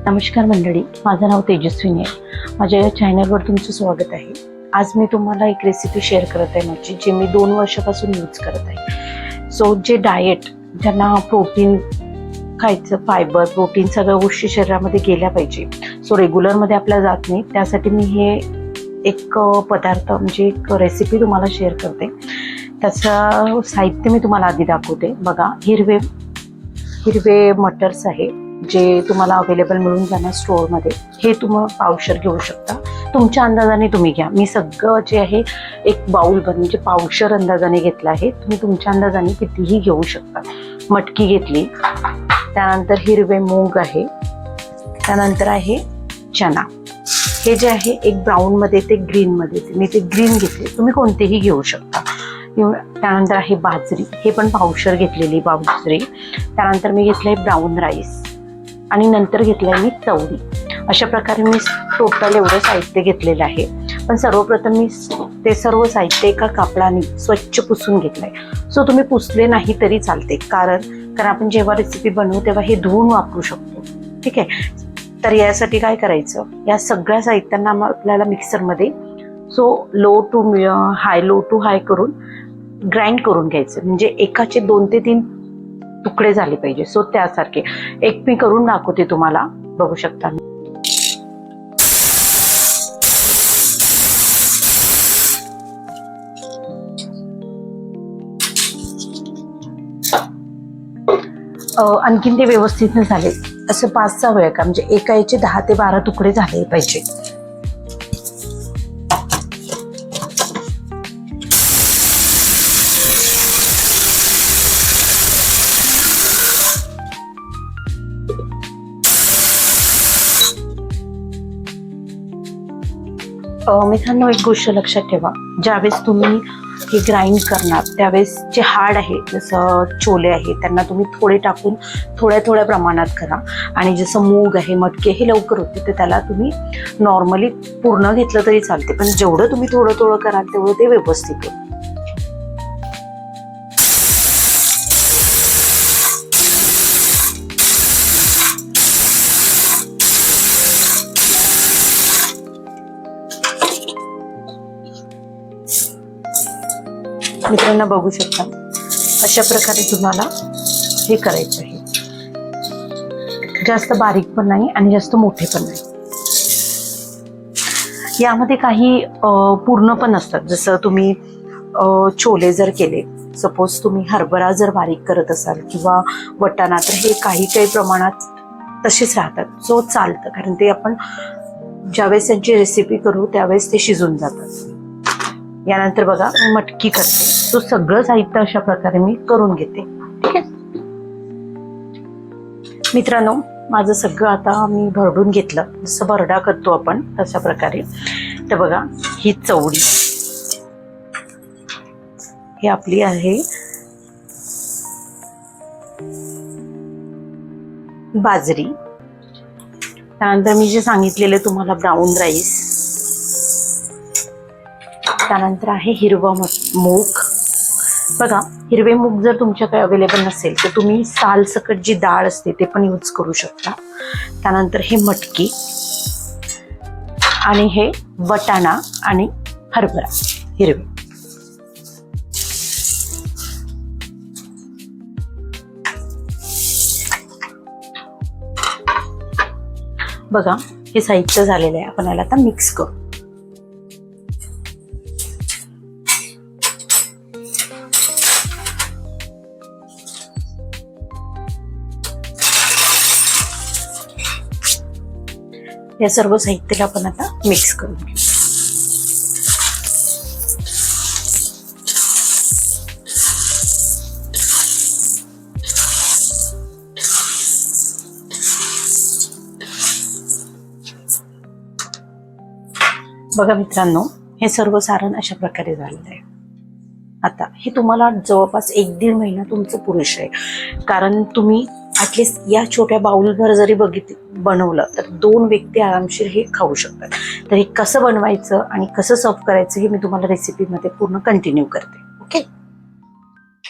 नमस्कार मंडळी, माझं नाव तेजस्विनी आहे. माझ्या या चॅनलवर तुमचं स्वागत आहे. आज मी तुम्हाला एक रेसिपी शेअर करत आहे माझी, जी मी 2 वर्षापासून यूज करत आहे. सो जे डाएट, ज्यांना प्रोटीन खायचं, फायबर, प्रोटीन सगळ्या गोष्टी शरीरामध्ये गेल्या पाहिजे, सो रेग्युलरमध्ये आपल्याला जात नाही, त्यासाठी मी हे एक पदार्थ म्हणजे एक रेसिपी तुम्हाला शेअर करते. त्याचं साहित्य मी तुम्हाला आधी दाखवते. बघा, हिरवे मटर्स आहे, जे तुम्हाला अवेलेबल मिळून जाणार स्टोअरमध्ये. हे तुम्ही पावशर घेऊ शकता, तुमच्या अंदाजाने तुम्ही घ्या. मी सगळं जे आहे एक बाउल म्हणजे पावशर अंदाजाने घेतलं आहे. तुम्ही तुमच्या अंदाजाने कितीही घेऊ शकता. मटकी घेतली, त्यानंतर हिरवे मूग आहे, त्यानंतर आहे चना. हे जे आहे एक ब्राऊनमध्ये ते ग्रीनमध्ये, मी ते ग्रीन घेतले, तुम्ही कोणतेही घेऊ शकता. त्यानंतर आहे बाजरी, हे पण पावशर घेतलेली बाजरी. त्यानंतर मी घेतलंय ब्राऊन राईस आणि नंतर घेतलंय मी चवळी. अशा प्रकारे मी टोटल एवढं साहित्य घेतलेलं आहे. पण सर्वप्रथम मी ते सर्व साहित्य एका कापडाने स्वच्छ पुसून घेतलंय. सो तुम्ही पुसले नाही तरी चालते, कारण आपण जेव्हा रेसिपी बनवू तेव्हा हे धुवून वापरू शकतो. ठीक आहे. तर यासाठी काय करायचं, या सगळ्या साहित्यांना आपल्याला मिक्सरमध्ये लो टू हाय करून ग्राइंड करून घ्यायचं. म्हणजे एकाचे 2 ते 3 तुकडे झाले पाहिजे. सो त्यासारखे एक मी करून दाखवते तुम्हाला, बघू शकता. आणखीन ते व्यवस्थित नाही झाले, असं 5-6 वेळा का, म्हणजे एका याचे 10 ते 12 तुकडे झाले पाहिजे. मित्रांनो, एक गोष्ट लक्षात ठेवा, ज्यावेळेस तुम्ही हे ग्राइंड करणार त्यावेळेस जे हार्ड आहे, जसं छोले आहे, त्यांना तुम्ही थोडे टाकून थोड्या प्रमाणात करा. आणि जसं मूग आहे, मटकी हे लवकर होते, तर त्याला तुम्ही नॉर्मली पूर्ण घेतलं तरी चालते, पण जेवढं तुम्ही थोडं कराल तेवढं ते व्यवस्थित होईल. मित्रांनो, बघू शकता, अशा प्रकारे तुम्हाला हे करायचं आहे. जास्त बारीक पण नाही आणि जास्त मोठे पण नाही. यामध्ये काही पूर्ण पण असतात. जसं तुम्ही छोले जर केले, सपोज तुम्ही हरभरा जर बारीक करत असाल किंवा वटाणा, तर हे काही प्रमाणात तसेच राहतात. सो चालतं, कारण ते आपण ज्यावेळेस त्यांची रेसिपी करू त्यावेळेस ते शिजून जातात. यानंतर बघा, मी मटकी करते. तो सगळं साहित्य अशा प्रकारे मी करून घेते. ठीक आहे मित्रांनो, माझं सगळं आता मी भरडून घेतलं, जसं भरडा करतो आपण तशा प्रकारे. तर बघा, ही चवळी, ही आपली आहे बाजरी. त्यानंतर मी जे सांगितलेलं तुम्हाला ब्राऊन राईस. त्यानंतर आहे हिरवा मूग. बघा, हिरवे मूग जर तुमच्याकडे अवेलेबल नसेल तर तुम्ही साल सकट जी डाळ असते ते पण यूज करू शकता. त्यानंतर हे मटकी आणि हे वटाणा आणि हरभरा हिरवे. बघा, हे साहित्य झालेलं आहे. आपण याला आता मिक्स करू. या सर्व साहित्याला आपण आता मिक्स करून घेऊ. बघा मित्रांनो, हे सर्व सारण अशा प्रकारे झालेलं आहे. आता हे तुम्हाला जवळपास 1-1.5 महिना तुमचं पुरेसं आहे, कारण तुम्ही ॲटलिस्ट या छोट्या बाउलभर जरी बनवलं तर 2 व्यक्ती आरामशीर हे खाऊ शकतात. तर हे कसं बनवायचं आणि कसं सर्व करायचं हे मी तुम्हाला रेसिपीमध्ये पूर्ण कंटिन्यू करते. ओके.